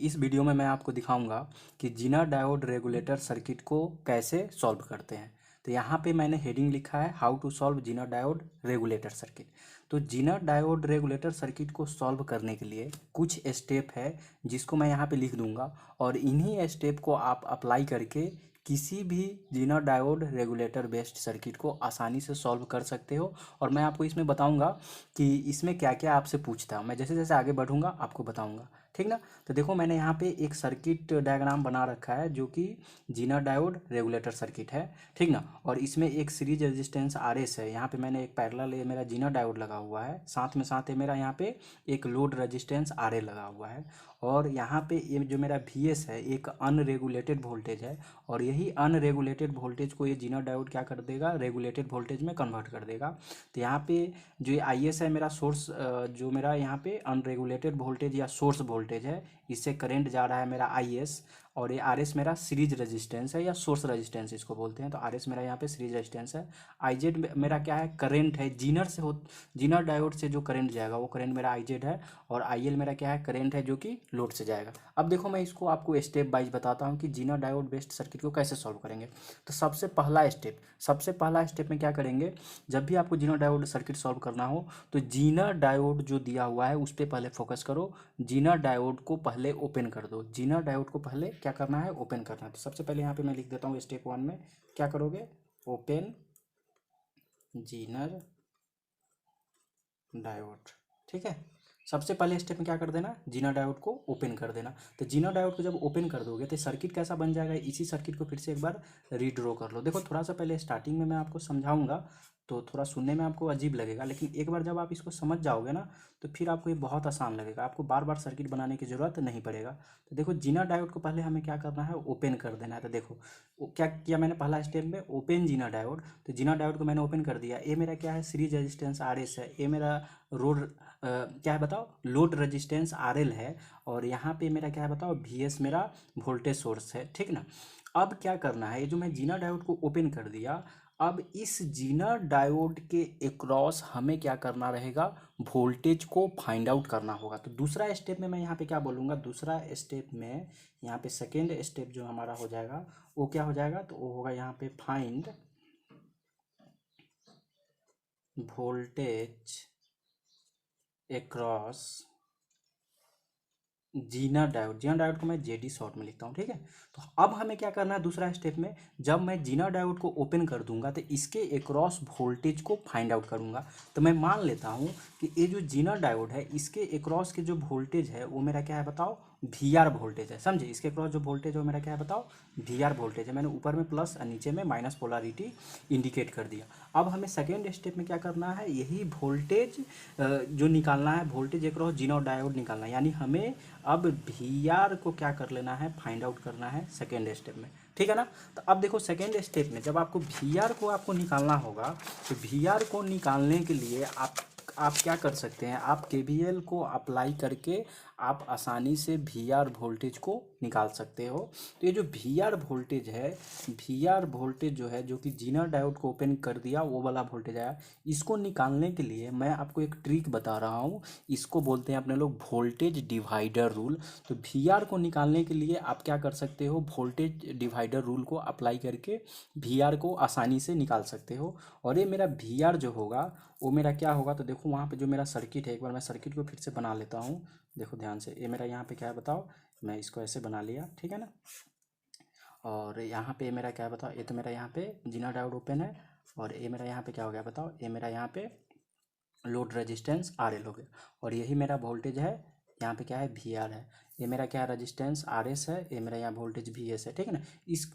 इस वीडियो में मैं आपको दिखाऊंगा कि जीनर डायोड रेगुलेटर सर्किट को कैसे सॉल्व करते हैं। तो यहाँ पे मैंने हेडिंग लिखा है how to solve zener diode regulator circuit. तो जीनर डायोड रेगुलेटर सर्किट को सॉल्व करने के लिए कुछ स्टेप है जिसको मैं यहाँ पे लिख दूंगा और इन्हीं स्टेप को आप अप्लाई करके किसी भी Zener diode regulator based circuit को आसानी से सॉल्व कर सकते हो। और मैं आपको इसमें बताऊंगा कि इसमें क्या क्या आपसे पूछता है। मैं जैसे जैसे आगे बढ़ूंगा आपको बताऊंगा, ठीक ना। तो देखो मैंने यहाँ पे एक सर्किट डायग्राम बना रखा है जो कि जीनर डायोड रेगुलेटर सर्किट है, ठीक ना। और इसमें एक सीरीज रेजिस्टेंस आर एस है। यहाँ पे मैंने एक पैरेलल ये मेरा जीनर डायोड लगा हुआ है, साथ में साथ है मेरा यहाँ पे एक लोड रेजिस्टेंस आर ए लगा हुआ है। और यहाँ पे ये जो मेरा वी एस है एक अनरेगुलेटेड वोल्टेज है और यही अनरेगुलेटेड वोल्टेज को ये जीनर डायोड क्या कर देगा, रेगुलेटेड वोल्टेज में कन्वर्ट कर देगा। तो यहाँ पे जो ये आई एस है मेरा सोर्स, जो मेरा यहाँ पे अनरेगुलेटेड वोल्टेज या सोर्स वोल्टेज है, इससे करंट जा रहा है मेरा आई एस। और ये आर एस मेरा सीरीज रेजिस्टेंस है या सोर्स रेजिस्टेंस इसको बोलते हैं। तो आर एस मेरा यहाँ पे सीरीज रेजिस्टेंस है। आई जेड मेरा क्या है, करंट है। जीनर डायोड से जो करंट जाएगा वो करंट मेरा आई जेड है। और आई एल मेरा क्या है, करंट है जो कि लोड से जाएगा। अब देखो मैं इसको आपको स्टेप वाइज बताता हूँ कि जीनर डायोड बेस्ड सर्किट को कैसे सॉल्व करेंगे। तो सबसे पहला स्टेप में क्या करेंगे, जब भी आपको जीनर डायोड सर्किट सॉल्व करना हो तो जीनर डायोड जो दिया हुआ है उस पर पहले फोकस करो। जीनर डायोड को पहले ओपन कर दो। जीनर डायोड को पहले क्या करना है, ओपन करना है। तो सबसे पहले यहाँ पे मैं लिख देता हूँ स्टेप 1 में क्या करोगे, ओपन जीनर डायोड, ठीक है। सबसे पहले स्टेप में क्या कर देना, जीनर डायोड को ओपन कर देना। तो जीनर डायोड को जब ओपन कर दोगे तो सर्किट कैसा बन जाएगा, इसी सर्किट को फिर से एक बार रीड्रॉ कर लो। देखो थोड़ा सा पहले स्टार्टिंग में मैं आपको समझाऊंगा तो थोड़ा सुनने में आपको अजीब लगेगा, लेकिन एक बार जब आप इसको समझ जाओगे ना तो फिर आपको ये बहुत आसान लगेगा। आपको बार बार सर्किट बनाने की ज़रूरत नहीं पड़ेगा। तो देखो जीनर डायोड को पहले हमें क्या करना है, ओपन कर देना है। तो देखो क्या किया मैंने पहला स्टेप में, ओपन जीनर डायोड। तो जीनर डायोड को मैंने ओपन कर दिया। ये मेरा क्या है, सीरीज रेजिस्टेंस आर एस है। ये मेरा रोड क्या है बताओ, लोड रेजिस्टेंस आर एल है। और यहाँ पे मेरा क्या है बताओ, वी एस मेरा वोल्टेज सोर्स है, ठीक ना। अब क्या करना है, ये जो मैं जीनर डायोड को ओपन कर दिया, अब इस जीनर डायोड के अक्रॉस हमें क्या करना रहेगा, वोल्टेज को फाइंड आउट करना होगा। तो दूसरा स्टेप में मैं यहाँ पे क्या बोलूँगा, दूसरा स्टेप में यहाँ पे सेकेंड स्टेप जो हमारा हो जाएगा वो क्या हो जाएगा, तो वो होगा यहाँ पे find voltage across Zener diode को मैं जेडी शॉर्ट में लिखता हूँ, ठीक है। तो अब हमें क्या करना है दूसरा स्टेप में, जब मैं जीनर डायोड को ओपन कर दूंगा तो इसके अक्रॉस वोल्टेज को फाइंड आउट करूंगा। तो मैं मान लेता हूँ कि ये जो जीनर डायोड है इसके अक्रॉस के जो वोल्टेज है वो मेरा क्या है बताओ, वी आर वोल्टेज है, समझे। इसके अक्रॉस जो वोल्टेज है वो मेरा क्या है बताओ, वी आर वोल्टेज है। मैंने ऊपर में प्लस और नीचे में माइनस पोलरिटी इंडिकेट कर दिया। अब हमें सेकेंड स्टेप में क्या करना है, यही वोल्टेज जो निकालना है, वोल्टेज अक्रॉस जीनर डायोड निकालना है। यानी हमें अब वी आर को क्या कर लेना है, फाइंड आउट करना है सेकेंड स्टेप में, ठीक है ना। तो अब देखो सेकेंड स्टेप में जब आपको वी आर को आपको निकालना होगा तो वी आर को निकालने के लिए आप क्या कर सकते हैं, आप केवीएल को अप्लाई करके आप आसानी से वी आर वोल्टेज को निकाल सकते हो। तो ये जो वी आर वोल्टेज है, वी आर वोल्टेज जो है जो कि जीनर डायोड को ओपन कर दिया वो वाला वोल्टेज आया, इसको निकालने के लिए मैं आपको एक ट्रिक बता रहा हूँ। इसको बोलते हैं अपने लोग वोल्टेज डिवाइडर रूल। तो वी आर को निकालने के लिए आप क्या कर सकते हो, वोल्टेज डिवाइडर रूल को अप्लाई करके वी आर को आसानी से निकाल सकते हो। और ये मेरा वी आर जो होगा वो मेरा क्या होगा, तो देखो वहाँ पे जो मेरा सर्किट है, एक बार मैं सर्किट को फिर से बना लेता हूँ। देखो ध्यान से, ये मेरा यहाँ पे क्या है बताओ, मैं इसको ऐसे बना लिया, ठीक है ना। और यहाँ पे मेरा क्या है बताओ, ये तो मेरा यहाँ पे जीनर डायोड ओपन है। और ये मेरा यहाँ पे क्या हो गया बताओ, ये मेरा यहाँ पे लोड रेजिस्टेंस आर एल हो गया। और यही मेरा वोल्टेज है, यहाँ पे क्या है, वी आर है। ये मेरा क्या है, रेजिस्टेंस आर एस है। ये मेरा यहाँ वोल्टेज वी एस है, ठीक है ना।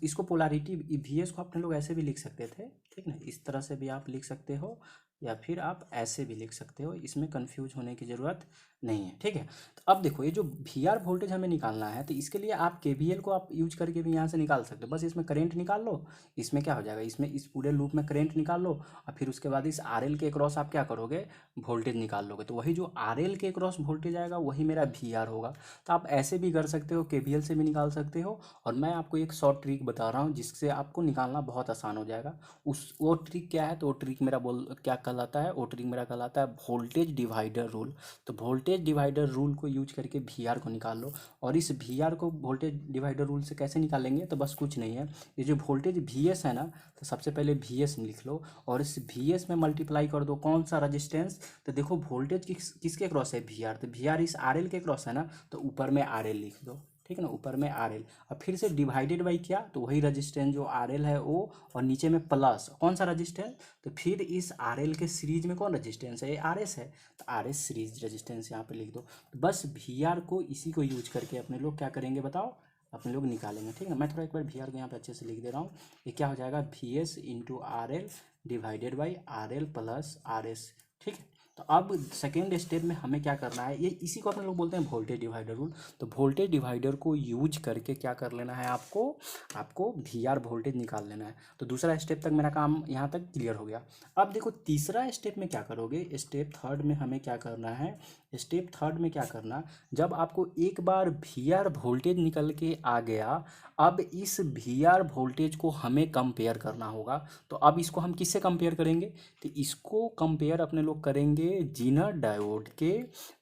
इसको पोलरिटी वी एस को अपने लोग ऐसे भी लिख सकते थे, ठीक ना। इस तरह से भी आप लिख सकते हो या फिर आप ऐसे भी लिख सकते हो, इसमें कंफ्यूज होने की ज़रूरत नहीं है, ठीक है। तो अब देखो ये जो वी आर वोल्टेज हमें निकालना है तो इसके लिए आप केवीएल को आप यूज करके भी यहाँ से निकाल सकते हो। बस इसमें करंट निकाल लो, इसमें क्या हो जाएगा, इसमें इस पूरे लूप में करंट निकाल लो और फिर उसके बाद इस आर एल के क्रॉस आप क्या करोगे, वोल्टेज निकाल लोगे। तो वही जो आर एल के क्रॉस वोल्टेज आएगा वही मेरा वी आर होगा। तो आप ऐसे भी कर सकते हो, केवीएल से भी निकाल सकते हो। और मैं आपको एक शॉर्ट ट्रिक बता रहा हूँ जिससे आपको निकालना बहुत आसान हो जाएगा। वो ट्रिक क्या है, तो वो ट्रिक मेरा क्या कहलाता है, वो ट्रिक मेरा कहलाता है वोल्टेज डिवाइडर रूल। तो वोल्टेज वोल्टेज डिवाइडर रूल को यूज करके वी आर को निकाल लो। और इस वी आर को वोल्टेज डिवाइडर रूल से कैसे निकालेंगे, तो बस कुछ नहीं है, ये जो वोल्टेज वी एस है ना, तो सबसे पहले वी एस लिख लो और इस वी एस में मल्टीप्लाई कर दो कौन सा रजिस्टेंस, तो देखो वोल्टेज किसके क्रॉस है, वी आर, तो वी आर इस आर एल के क्रॉस है ना, तो ऊपर में आर एल लिख दो, ठीक है ना, ऊपर में आर एल। अब फिर से डिवाइडेड बाई क्या, तो वही रजिस्टेंस जो आर एल है वो, और नीचे में प्लस कौन सा रजिस्टेंस, तो फिर इस आर एल के सीरीज में कौन रजिस्टेंस है, ये आर एस है, तो आर एस सीरीज रजिस्टेंस यहाँ पे लिख दो। तो बस वी आर को इसी को यूज करके अपने लोग क्या करेंगे बताओ, अपने लोग निकालेंगे, ठीक है। मैं थोड़ा एक बार वी आर को यहाँ पे अच्छे से लिख दे रहा हूँ। ये क्या हो जाएगा, V S into R L divided by R L plus R S, ठीक है। तो अब सेकेंड स्टेप में हमें क्या करना है, ये इसी को अपने लोग बोलते हैं वोल्टेज डिवाइडर रूल। तो वोल्टेज डिवाइडर को यूज करके क्या कर लेना है आपको वी आर वोल्टेज निकाल लेना है। तो दूसरा स्टेप तक मेरा काम यहाँ तक क्लियर हो गया। अब देखो तीसरा स्टेप में क्या करोगे, स्टेप थर्ड में हमें क्या करना है, स्टेप थर्ड में क्या करना, जब आपको एक बार वी आर वोल्टेज निकल के आ गया, अब इस वी आर वोल्टेज को हमें कंपेयर करना होगा। तो अब इसको हम किससे कंपेयर करेंगे, तो इसको कंपेयर अपने लोग करेंगे जीनर डायोड के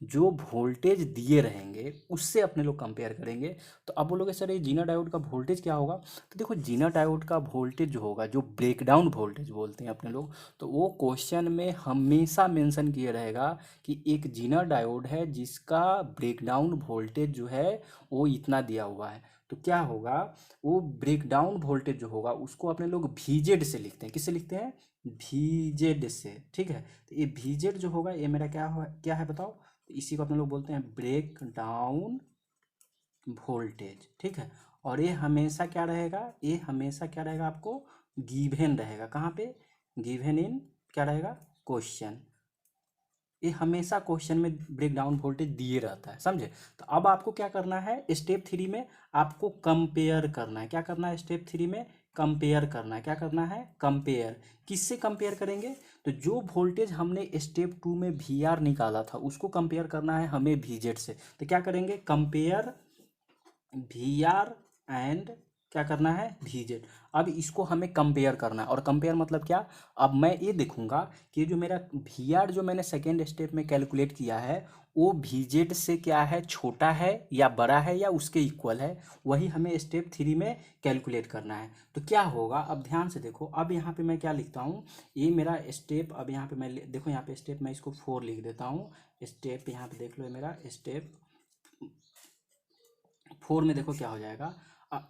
जो वोल्टेज दिए रहेंगे उससे अपने लोग कंपेयर करेंगे। तो अब बोलोगे सर ये जीनर डायोड का वोल्टेज क्या होगा, तो देखो जीनर डायोड का वोल्टेज जो होगा, जो ब्रेकडाउन वोल्टेज बोलते हैं अपने लोग, तो वो क्वेश्चन में हमेशा मेंशन किया रहेगा कि एक जीनर डायोड है जिसका ब्रेकडाउन वोल्टेज जो है वो इतना दिया हुआ है। तो क्या होगा, वो ब्रेकडाउन वोल्टेज जो होगा उसको अपने लोग वीजेड से लिखते हैं, किससे लिखते हैं, वीजेड से, ठीक है। तो ये वीजेड जो होगा ये मेरा क्या है बताओ, तो इसी को अपने लोग बोलते हैं ब्रेक डाउन वोल्टेज, ठीक है। और ये हमेशा क्या रहेगा, ये हमेशा क्या रहेगा आपको गिवन रहेगा, कहाँ पे, गिवन इन क्या रहेगा क्वेश्चन, ये हमेशा क्वेश्चन में ब्रेकडाउन वोल्टेज दिए रहता है, समझे। तो अब आपको क्या करना है, स्टेप थ्री में आपको कंपेयर करना है, क्या करना है स्टेप थ्री में, कंपेयर करना है, क्या करना है, कंपेयर, किससे कंपेयर करेंगे, तो जो वोल्टेज हमने स्टेप टू में वी आर निकाला था उसको कंपेयर करना है हमें वीजेड से। तो क्या करेंगे, कंपेयर वी आर एंड क्या करना है वीजेड। अब इसको हमें कंपेयर करना है, और कंपेयर मतलब क्या, अब मैं ये देखूंगा कि जो मेरा वी आर जो मैंने सेकेंड स्टेप में कैलकुलेट किया है वो वीजेड से क्या है, छोटा है या बड़ा है या उसके इक्वल है, वही हमें स्टेप थ्री में कैलकुलेट करना है। तो क्या होगा, अब ध्यान से देखो, अब यहाँ पे मैं क्या लिखता हूँ, ये मेरा स्टेप, अब यहाँ पे मैं देखो यहाँ पे स्टेप मैं इसको 4 लिख देता हूँ, स्टेप यहाँ पे देख लो, मेरा स्टेप 4 में देखो क्या हो जाएगा।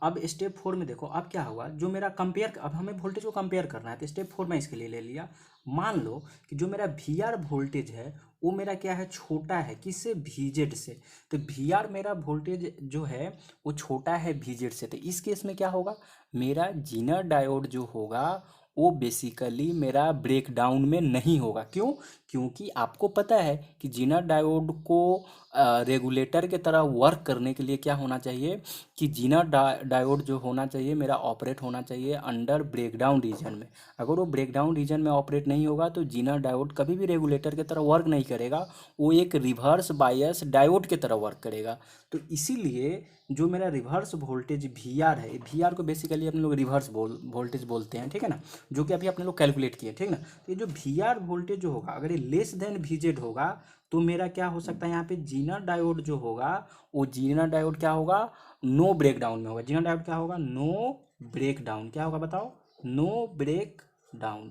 अब स्टेप 4 में देखो अब क्या हुआ, जो मेरा कंपेयर, अब हमें वोल्टेज को कंपेयर करना है, तो स्टेप 4 मैं इसके लिए ले लिया। मान लो कि जो मेरा वी आर वोल्टेज है वो मेरा क्या है, छोटा है, किससे, वीजेड से। तो वी आर मेरा वोल्टेज जो है वो छोटा है वीजेड से, तो इस केस में क्या होगा, मेरा जीनर डायोड जो होगा वो बेसिकली मेरा ब्रेकडाउन में नहीं होगा। क्यों, क्योंकि आपको पता है कि जीनर डायोड को रेगुलेटर के तरह वर्क करने के लिए क्या होना चाहिए, कि जीनर डायोड जो होना चाहिए मेरा ऑपरेट होना चाहिए अंडर ब्रेकडाउन रीजन में। अगर वो ब्रेकडाउन रीजन में ऑपरेट नहीं होगा तो जीनर डायोड कभी भी रेगुलेटर की तरह वर्क नहीं करेगा, वो एक रिवर्स बायस डायोड की तरह वर्क करेगा। तो इसीलिए जो मेरा रिवर्स वोल्टेज वी आर है, वी आर को बेसिकली अपने लोग रिवर्स वोल्टेज बोलते हैं, ठीक है ना, जो कि अभी अपने लोग कैलकुलेट किए, ठीक ना। तो ये जो वी आर वोल्टेज जो होगा अगर ये लेस देन वीजेड होगा तो मेरा क्या हो सकता है, यहाँ पे जीनर डायोड जो होगा वो जीनर डायोड क्या होगा, नो ब्रेकडाउन में होगा। जीनर डायोड क्या होगा, नो ब्रेकडाउन, क्या होगा बताओ, नो ब्रेक डाउन।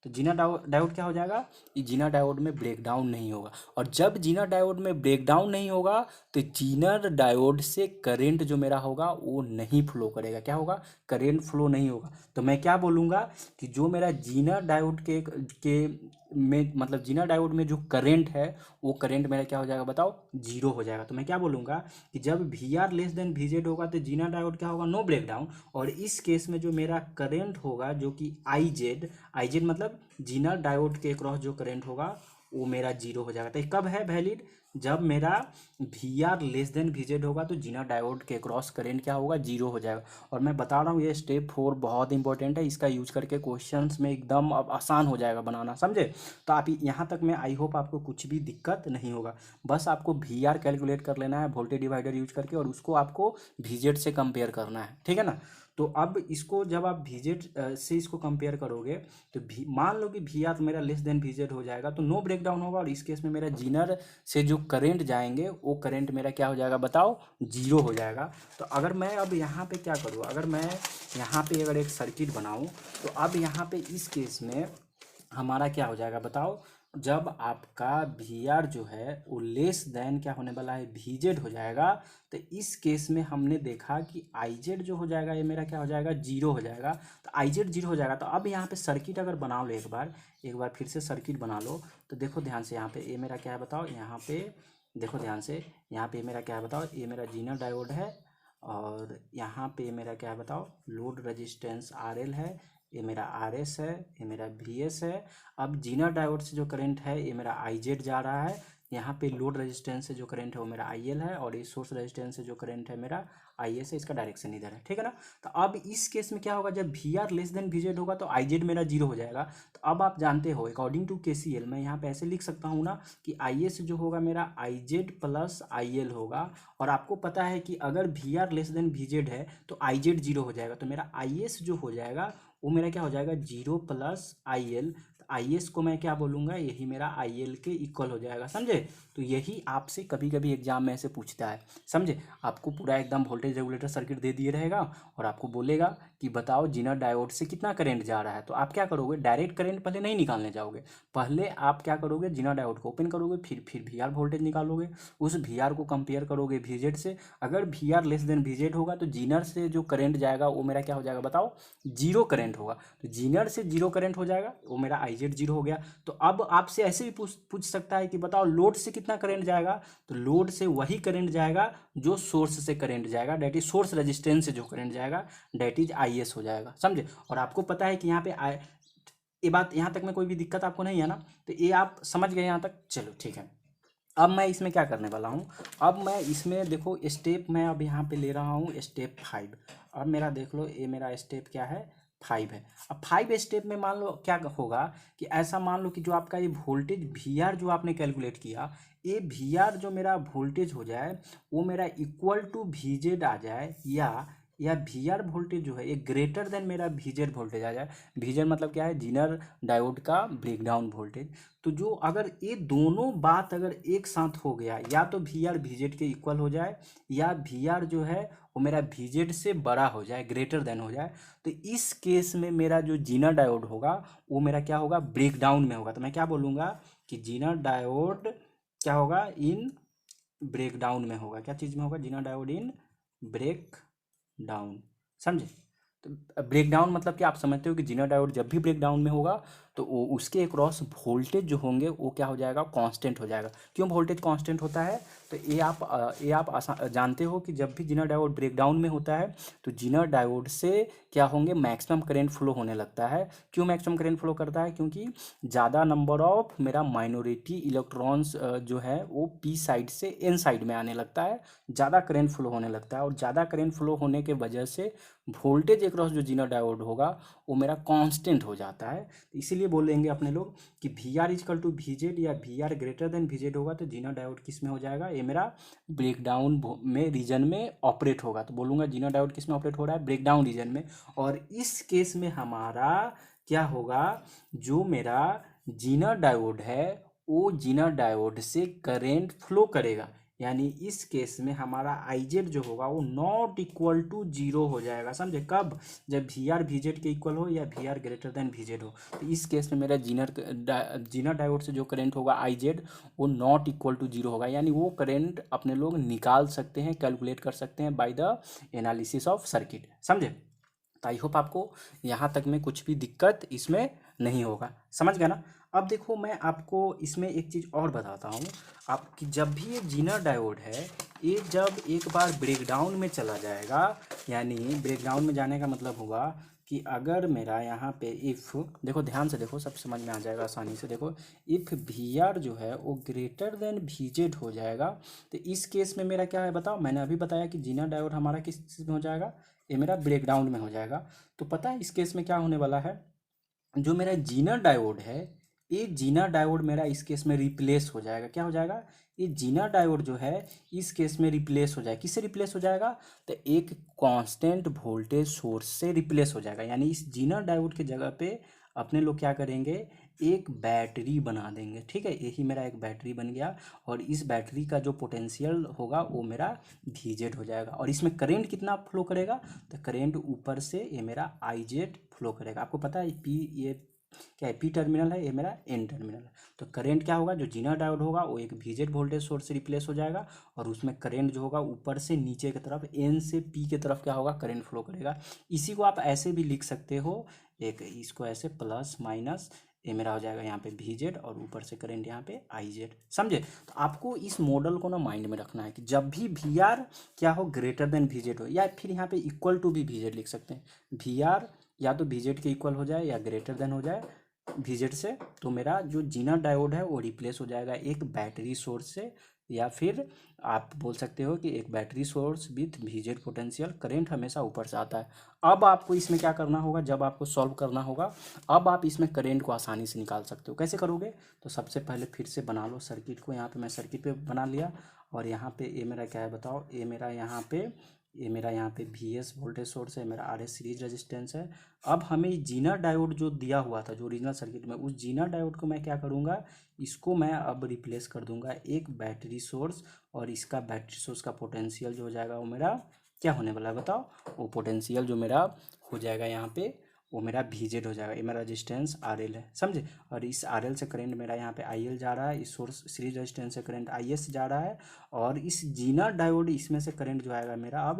तो जीना डायोड क्या हो जाएगा, ये जीना डायोड में ब्रेकडाउन नहीं होगा। और जब जीना डायोड में ब्रेकडाउन नहीं होगा तो जीनर डायोड से करंट जो मेरा होगा वो नहीं फ्लो करेगा, क्या होगा, करंट फ्लो नहीं होगा। तो मैं क्या बोलूँगा कि जो मेरा जीनर डायोड के में मतलब जीनर डायोड में जो करंट है वो करंट मेरा क्या हो जाएगा बताओ, जीरो हो जाएगा। तो मैं क्या बोलूँगा कि जब V R less than VZ होगा तो जीनर डायोड क्या होगा, नो ब्रेकडाउन। और इस केस में जो मेरा करंट होगा जो कि आई जेड मतलब जीनर डायोड के क्रॉस जो करंट होगा वो मेरा जीरो हो जाएगा। तो ये कब है वैलिड, जब मेरा V R less than VZ होगा तो जीनर डायोड के क्रॉस करंट क्या होगा, जीरो हो जाएगा। और मैं बता रहा हूँ ये स्टेप 4 बहुत इंपॉर्टेंट है, इसका यूज करके क्वेश्चंस में एकदम अब आसान हो जाएगा बनाना, समझे। तो आप यहाँ तक में आई होप आपको कुछ भी दिक्कत नहीं होगा। बस आपको वी आर कैलकुलेट कर लेना है वोल्टेज डिवाइडर यूज करके और उसको आपको वीजेड से कंपेयर करना है, ठीक है ना। तो अब इसको जब आप VZ से इसको कंपेयर करोगे तो मान लो कि VR मेरा लेस देन VZ हो जाएगा तो नो ब्रेक डाउन होगा, और इस केस में मेरा जीनर से जो करंट जाएंगे वो करंट मेरा क्या हो जाएगा बताओ, जीरो हो जाएगा। तो अगर मैं अब यहाँ पे क्या करूँ, अगर मैं यहाँ पे अगर एक सर्किट बनाऊँ तो अब यहाँ पे इस केस में हमारा क्या हो जाएगा बताओ, जब आपका VR जो है वो लेस देन क्या होने वाला है, VZ हो जाएगा, तो इस केस में हमने देखा कि IZ जो हो जाएगा ये मेरा क्या हो जाएगा, जीरो हो जाएगा। तो IZ जीरो हो जाएगा। तो अब यहाँ पे सर्किट अगर बना लो एक बार फिर से सर्किट बना लो तो देखो ध्यान से, यहाँ पे ये मेरा क्या है बताओ, यहाँ पे देखो ध्यान से, यहाँ पे मेरा क्या है बताओ, ये मेरा जीना डायोड है, और यहाँ पे मेरा क्या है बताओ, लोड रेजिस्टेंस RL है, ये मेरा RS है, ये मेरा VS है। अब जीनर डायोड से जो करंट है ये मेरा IZ जा रहा है, यहाँ पे लोड रेजिस्टेंस से जो करंट है वो मेरा IL है, और इस सोर्स रेजिस्टेंस से जो करंट है मेरा IS है, इसका डायरेक्शन इधर है, ठीक है ना। तो अब इस केस में क्या होगा, जब VR लेस देन VZ होगा तो IZ मेरा जीरो हो जाएगा। तो अब आप जानते हो अकॉर्डिंग टू KCL मैं यहाँ पे ऐसे लिख सकता हूँ ना कि IS जो होगा मेरा IZ प्लस IL होगा, और आपको पता है कि अगर VR लेस देन VZ है तो IZ जीरो हो जाएगा, तो मेरा IS जो हो जाएगा वो मेरा क्या हो जाएगा, जीरो प्लस IL। IS को मैं क्या बोलूँगा, यही मेरा IL के इक्वल हो जाएगा, समझे। तो यही आपसे कभी कभी एग्जाम में ऐसे पूछता है, समझे। आपको पूरा एकदम वोल्टेज रेगुलेटर सर्किट दे दिए रहेगा और आपको बोलेगा कि बताओ जीनर डायोड से कितना करंट जा रहा है। तो आप क्या करोगे, डायरेक्ट करंट पहले नहीं निकालने जाओगे, पहले आप क्या करोगे, जीनर डायोड को ओपन करोगे, फिर VR वोल्टेज निकालोगे, उस VR को कंपेयर करोगे VZ से। अगर VR लेस देन VZ होगा तो जीनर से जो करंट जाएगा वो मेरा क्या हो जाएगा बताओ, जीरो करंट होगा। तो जीनर से जीरो करंट हो जाएगा, वो मेरा IZ जीरो हो गया। तो अब आपसे ऐसे भी पूछ सकता है कि बताओ लोड से कितना करंट जाएगा, तो लोड से वही करंट जाएगा जो सोर्स से करंट जाएगा, डेट इज सोर्स रेजिस्टेंस से जो करंट जाएगा डेट इज IS हो जाएगा, समझे। और आपको पता है कि यहाँ पे ये बात यहाँ तक में कोई भी दिक्कत आपको नहीं है ना, तो ये आप समझ गए यहाँ तक, चलो ठीक है। अब मैं इसमें क्या करने वाला हूँ, अब मैं इसमें देखो स्टेप मैं अब यहाँ पे ले रहा हूँ स्टेप 5। अब मेरा देख लो ये मेरा स्टेप क्या है, 5 है। अब 5 स्टेप में मान लो क्या होगा कि ऐसा मान लो कि जो आपका ये वोल्टेज VR जो आपने कैलकुलेट किया, ये VR जो मेरा वोल्टेज हो जाए वो मेरा इक्वल टू VZ आ जाए, या VR वोल्टेज जो है ये ग्रेटर देन मेरा VZ वोल्टेज आ जाए। VZ मतलब क्या है, जीनर डायोड का ब्रेकडाउन वोल्टेज। तो जो अगर ये दोनों बात अगर एक साथ हो गया, या तो VR VZ के इक्वल हो जाए, या VR जो है वो मेरा VZ से बड़ा हो जाए, ग्रेटर देन हो जाए, तो इस केस में मेरा जो जीनर डायोड होगा वो मेरा क्या होगा, ब्रेकडाउन में होगा। तो मैं क्या बोलूँगा कि जीनर डायोड क्या होगा, इन ब्रेकडाउन में होगा। क्या चीज़ में होगा, zener diode in breakdown, समझे। तो ब्रेक डाउन मतलब कि आप समझते हो कि जीनर डायोड जब भी ब्रेक डाउन में होगा तो वो उसके अक्रॉस वोल्टेज जो होंगे वो क्या हो जाएगा, कांस्टेंट हो जाएगा। क्यों वोल्टेज कांस्टेंट होता है, तो ये आप जानते हो कि जब भी जीनर डायोड ब्रेक डाउन में होता है तो जीनर डायोड से क्या होंगे, मैक्सिमम करंट फ्लो होने लगता है। क्यों मैक्सिमम करंट फ्लो करता है, क्योंकि ज़्यादा नंबर ऑफ मेरा माइनॉरिटी इलेक्ट्रॉन्स जो है वो P साइड से N साइड में आने लगता है, ज़्यादा करंट फ्लो होने लगता है, और ज़्यादा करंट फ्लो होने के वजह से वोल्टेज अक्रॉस जो जीनर डायोड होगा वो मेरा कांस्टेंट हो जाता है। तो इसीलिए बोलेंगे अपने लोग कि VR इजकल टू VZ या VR ग्रेटर देन VZ होगा तो जीनर डायोड किस में हो जाएगा, ये मेरा ब्रेकडाउन में रीजन में ऑपरेट होगा। तो बोलूँगा जीनर डायोड किस में ऑपरेट हो रहा है, ब्रेकडाउन रीजन में। और इस केस में हमारा क्या होगा, जो मेरा जीनर डायोड है वो जीनर डायोड से करेंट फ्लो करेगा, यानी इस केस में हमारा IZ जो होगा वो नॉट इक्वल टू जीरो हो जाएगा, समझे। कब, जब VR VZ के इक्वल हो या VR ग्रेटर देन VZ हो। तो इस केस में मेरा जीनर डायोड से जो करंट होगा IZ वो नॉट इक्वल टू जीरो होगा, यानी वो करंट अपने लोग निकाल सकते हैं, कैलकुलेट कर सकते हैं by the analysis of circuit, समझे। तो आई होप आपको यहाँ तक में कुछ भी दिक्कत इसमें नहीं होगा, समझ गए ना। अब देखो मैं आपको इसमें एक चीज़ और बताता हूँ आपकी, जब भी ये जीनर डायोड है ये जब एक बार ब्रेकडाउन में चला जाएगा, यानी ब्रेकडाउन में जाने का मतलब हुआ कि अगर मेरा यहाँ पे इफ़, देखो ध्यान से देखो, सब समझ में आ जाएगा आसानी से। देखो इफ़ VR जो है वो ग्रेटर देन VZ हो जाएगा, तो इस केस में मेरा क्या है बताओ, मैंने अभी बताया कि जीनर डायोड हमारा किस चीज़ में हो जाएगा, ये मेरा ब्रेकडाउन में हो जाएगा। तो पता है इस केस में क्या होने वाला है, जो मेरा जीनर डायोड है ये जीना डायोड मेरा इस केस में रिप्लेस हो जाएगा। क्या हो जाएगा? ये जीना डायोड जो है इस केस में रिप्लेस हो जाएगा। किससे रिप्लेस हो जाएगा? तो एक कांस्टेंट वोल्टेज सोर्स से रिप्लेस हो जाएगा। यानी इस जीना डायोड के जगह पे अपने लोग क्या करेंगे, एक बैटरी बना देंगे। ठीक है, यही मेरा एक बैटरी बन गया और इस बैटरी का जो पोटेंशियल होगा वो मेरा VZ हो जाएगा। और इसमें करेंट कितना फ्लो करेगा? तो करेंट ऊपर से ये मेरा IZ फ्लो करेगा। आपको पता है पी, ये क्या है, पी टर्मिनल है, ये मेरा एन टर्मिनल है। तो करंट क्या होगा, जो जीना डायोड होगा वो एक VZ वोल्टेज सोर्स से रिप्लेस हो जाएगा और उसमें करंट जो होगा ऊपर से नीचे की तरफ एन से पी की तरफ क्या होगा, करंट फ्लो करेगा। इसी को आप ऐसे भी लिख सकते हो, एक इसको ऐसे प्लस माइनस, ये मेरा हो जाएगा यहाँ पे VZ और ऊपर से करंट यहाँ पे IZ। समझे? तो आपको इस मॉडल को ना माइंड में रखना है कि जब भी VR क्या हो, ग्रेटर देन VZ हो, या फिर यहाँ पे इक्वल टू भी VZ लिख सकते हैं। VR या तो VZ के इक्वल हो जाए या ग्रेटर देन हो जाए VZ से, तो मेरा जो जीना डायोड है वो रिप्लेस हो जाएगा एक बैटरी सोर्स से, या फिर आप बोल सकते हो कि एक battery source with VZ potential. Current हमेशा ऊपर से आता है। अब आपको इसमें क्या करना होगा, जब आपको सॉल्व करना होगा, अब आप इसमें करंट को आसानी से निकाल सकते हो। कैसे करोगे? तो सबसे पहले फिर से बना लो सर्किट को। यहाँ पे मैं सर्किट पे बना लिया और यहाँ पे ये मेरा क्या है बताओ, ये मेरा यहाँ पे VS वोल्टेज सोर्स है, मेरा RS सीरीज रेजिस्टेंस है। अब हमें जीना डायोड जो दिया हुआ था जो ओरिजिनल सर्किट में, उस जीना डायोड को मैं क्या करूँगा, इसको मैं अब रिप्लेस कर दूंगा एक बैटरी सोर्स, और इसका बैटरी सोर्स का पोटेंशियल जो हो जाएगा वो मेरा क्या होने वाला है बताओ, वो पोटेंशियल जो मेरा हो जाएगा यहाँ पे वो मेरा VZ हो जाएगा। ये मेरा रेजिस्टेंस RL है, समझे? और इस RL से करंट मेरा यहाँ पे IL जा रहा है, इस सोर्स सीरीज रेजिस्टेंस से करंट IS जा रहा है, और इस जीना डायोड इसमें से करंट जो आएगा मेरा अब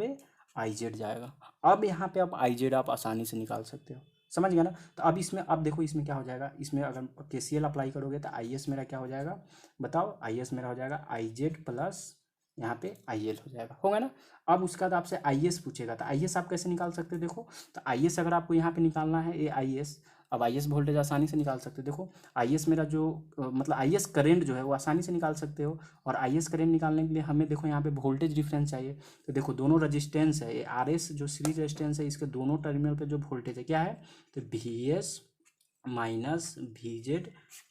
IZ जाएगा। अब यहाँ पे आप IZ आप आसानी से निकाल सकते हो। समझ गया ना? तो अब इसमें, अब देखो इसमें क्या हो जाएगा, इसमें अगर KCL अप्लाई करोगे तो IS मेरा क्या हो जाएगा बताओ, IS मेरा हो जाएगा IZ प्लस यहाँ पे IL हो जाएगा, होगा ना? अब उसके बाद आपसे IS पूछेगा तो IS आप कैसे निकाल सकते हो? देखो, तो IS अगर आपको यहाँ पे निकालना है, ये IS, अब IS वोल्टेज आसानी से निकाल सकते हो। देखो IS मेरा जो मतलब IS करंट जो है वो आसानी से निकाल सकते हो। और IS करंट निकालने के लिए हमें देखो यहाँ पे वोल्टेज डिफरेंस चाहिए। तो देखो दोनों रजिस्टेंस है, ये RS जो सीरीज रजिस्टेंस है, इसके दोनों टर्मिनल पे जो वोल्टेज है क्या है, तो VS minus VZ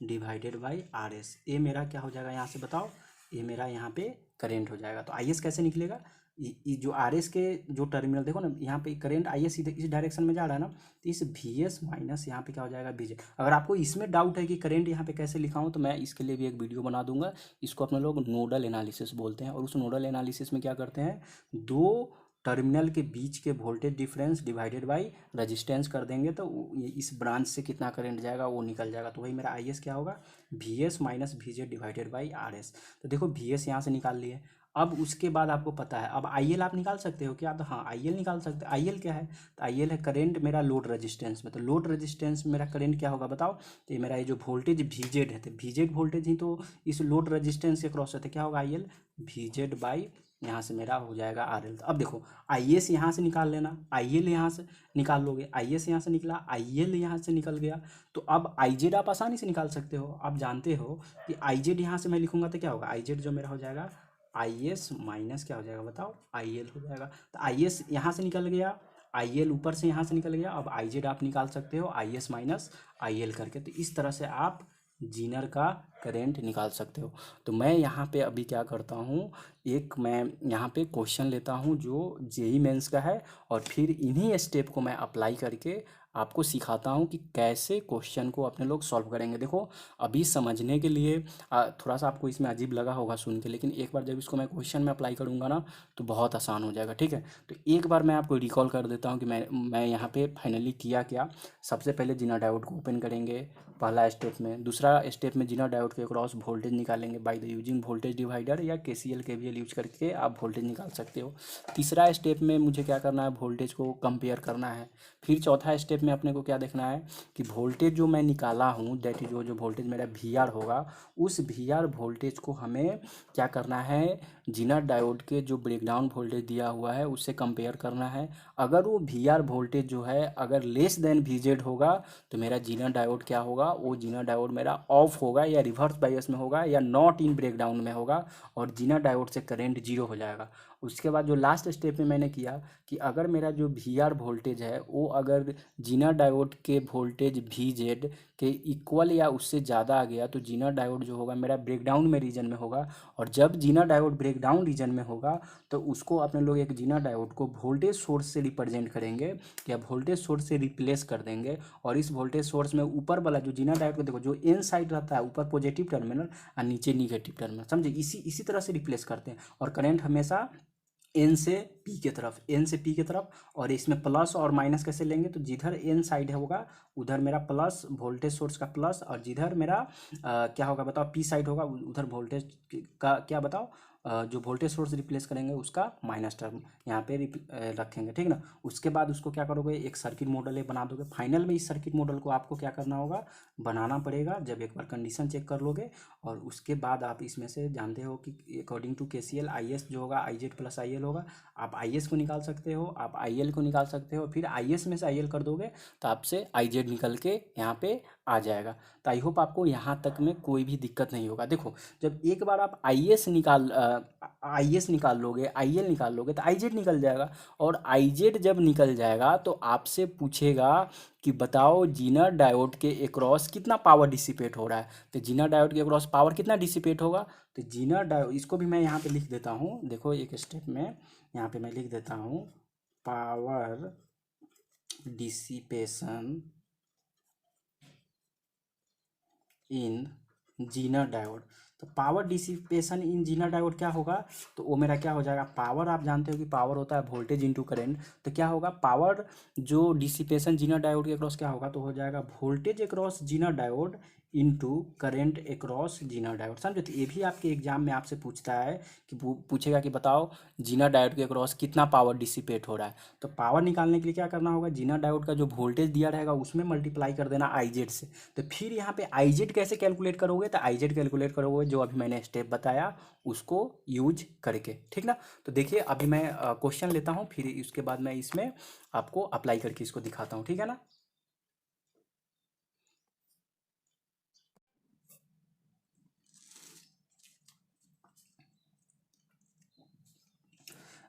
divided by RS। ये मेरा क्या हो जाएगा यहाँ से बताओ, ये मेरा यहाँ पे करंट हो जाएगा। तो IS कैसे निकलेगा, ये जो RS के जो टर्मिनल देखो ना, यहाँ पे करंट IS इस डायरेक्शन में जा रहा है ना, तो इस VS माइनस यहाँ पे क्या हो जाएगा VZ। अगर आपको इसमें डाउट है कि करंट यहाँ पे कैसे लिखाऊं, तो मैं इसके लिए भी एक वीडियो बना दूंगा। इसको अपने लोग नोडल एनालिसिस बोलते हैं, और उस नोडल एनालिसिस में क्या करते हैं, दो टर्मिनल के बीच के voltage difference divided by resistance कर देंगे तो इस ब्रांच से कितना करंट जाएगा वो निकल जाएगा। तो वही मेरा IS क्या होगा, VS minus VZ divided by RS। तो देखो VS यहाँ से निकाल लिए। अब उसके बाद आपको पता है, अब IL आप निकाल सकते हो क्या? तो हाँ, IL निकाल सकते हो। IL क्या है? तो IL है करंट मेरा लोड रेजिस्टेंस में। तो लोड रेजिस्टेंस में मेरा करंट क्या होगा बताओ, तो ये मेरा ये जो वोल्टेज VZ है, तो VZ वोल्टेज ही तो इस लोड रेजिस्टेंस के क्रॉस है, तो क्या होगा IL VZ बाई यहाँ से मेरा हो जाएगा RL। तो अब देखो IS यहाँ से निकाल लेना, IL यहाँ से निकाल लोगे, IS यहाँ से निकला, IL यहाँ से निकल गया। तो अब IZ आप आसानी से निकाल सकते हो। आप जानते हो कि IZ यहाँ से मैं लिखूंगा तो क्या होगा, IZ जो मेरा हो जाएगा IS माइनस क्या हो जाएगा बताओ, IL हो जाएगा। तो IS यहाँ से निकल गया, IL ऊपर से यहाँ से निकल गया। अब IZ आप निकाल सकते हो IS माइनस IL करके। तो इस तरह से आप जीनर का करंट निकाल सकते हो। तो मैं यहाँ पे अभी क्या करता हूँ, एक मैं यहाँ पे क्वेश्चन लेता हूँ जो JEE मेंस का है, और फिर इन्हीं स्टेप को मैं अप्लाई करके आपको सिखाता हूँ कि कैसे क्वेश्चन को अपने लोग सॉल्व करेंगे। देखो अभी समझने के लिए थोड़ा सा आपको इसमें अजीब लगा होगा सुन के, लेकिन एक बार जब इसको मैं क्वेश्चन में अप्लाई करूँगा ना तो बहुत आसान हो जाएगा। ठीक है, तो एक बार मैं आपको रिकॉल कर देता हूँ कि मैं यहाँ पे फाइनली किया क्या। सबसे पहले जीना डायोड को ओपन करेंगे पहला स्टेप में। दूसरा स्टेप में जीना डायोड के क्रॉस वोल्टेज निकालेंगे by the using voltage divider, या KCL KVL यूज करके आप वोल्टेज निकाल सकते हो। तीसरा स्टेप में मुझे क्या करना है, वोल्टेज को कंपेयर करना है। फिर चौथा स्टेप में अपने को क्या देखना है कि वोल्टेज जो मैं निकाला हूँ, दैट इज जो वोल्टेज मेरा VR होगा, उस VR वोल्टेज को हमें क्या करना है, जीना डायोड के जो ब्रेकडाउन वोल्टेज दिया हुआ है उससे कंपेयर करना है। अगर वो VR वोल्टेज जो है अगर लेस देन VZ होगा तो मेरा जीना डायोड क्या होगा, वो जीना डायोड मेरा ऑफ होगा या रिवर्स बायस में होगा या नॉट इन ब्रेकडाउन में होगा, और जीना डायोड से करंट जीरो हो जाएगा। उसके बाद जो लास्ट स्टेप में मैंने किया कि अगर मेरा जो वी आर वोल्टेज है वो अगर जीना डायोड के वोल्टेज वी जेड के इक्वल या उससे ज़्यादा आ गया तो जीना डायोड जो होगा मेरा ब्रेकडाउन में रीजन में होगा। और जब जीना डायोड ब्रेकडाउन रीजन में होगा तो उसको अपने लोग एक जीना डायोड को वोल्टेज सोर्स से रिप्रेजेंट करेंगे या वोल्टेज सोर्स से रिप्लेस कर देंगे। और इस वोल्टेज सोर्स में ऊपर वाला जो जीना डायोड को देखो जो एन साइड रहता है ऊपर पॉजिटिव टर्मिनल और नीचे निगेटिव टर्मिनल, समझे, इसी तरह से रिप्लेस करते हैं। और करंट हमेशा एन से पी के तरफ, एन से पी के तरफ। और इसमें प्लस और माइनस कैसे लेंगे, तो जिधर एन साइड होगा उधर मेरा प्लस वोल्टेज सोर्स का प्लस, और जिधर मेरा क्या होगा बताओ, पी साइड होगा उधर वोल्टेज का क्या बताओ, जो वोल्टेज सोर्स रिप्लेस करेंगे उसका माइनस टर्म यहाँ पे रखेंगे, ठीक ना। उसके बाद उसको क्या करोगे, एक सर्किट मॉडल एक बना दोगे। फाइनल में इस सर्किट मॉडल को आपको क्या करना होगा, बनाना पड़ेगा जब एक बार कंडीशन चेक कर लोगे। और उसके बाद आप इसमें से जानते हो कि अकॉर्डिंग टू केसीएल आईएस जो होगा आईजेड प्लस आईएल होगा। आप आईएस को निकाल सकते हो, आप आईएल को निकाल सकते हो, फिर आईएस में से आईएल कर दोगे तो आपसे आईजेड निकल के यहाँ पे आ जाएगा। तो आई होप आपको यहाँ तक में कोई भी दिक्कत नहीं होगा। देखो जब एक बार आप आईएस निकाल लोगे, आईएल निकाल लोगे तो आईजेड निकल जाएगा। और आईजेड जब निकल जाएगा तो आपसे पूछेगा कि बताओ जीना डायोड के अक्रॉस कितना पावर डिसिपेट हो रहा है। तो जीना डायोड के अक्रॉस पावर कितना डिसिपेट होगा, तो जीना डायोड, इसको भी मैं यहाँ पे लिख देता हूँ, देखो एक स्टेप में यहाँ पे मैं लिख देता हूँ power dissipation in Zener diode. तो power dissipation in Zener diode क्या होगा, तो वो मेरा क्या हो जाएगा, पावर आप जानते हो कि पावर होता है वोल्टेज इनटू करंट। तो क्या होगा, पावर जो डिसिपेशन जीना डायोड के अक्रॉस क्या होगा, तो हो जाएगा voltage across Zener diode into current across Zener diode. समझे, तो ये भी आपके एग्जाम में आपसे पूछता है कि पूछेगा कि बताओ जीना डायोड के अक्रॉस कितना पावर डिसिपेट हो रहा है। तो पावर निकालने के लिए क्या करना होगा, जीना डायोड का जो वोल्टेज दिया रहेगा उसमें मल्टीप्लाई कर देना आईजेड से। तो फिर यहाँ पे आईजेड कैसे कैलकुलेट करोगे, तो आईजेड कैलकुलेट करोगे जो अभी मैंने स्टेप बताया उसको यूज करके, ठीक ना। तो देखिए अभी मैं क्वेश्चन लेता हूँ, फिर उसके बाद मैं इसमें आपको अप्लाई करके इसको दिखाता हूँ, ठीक है ना।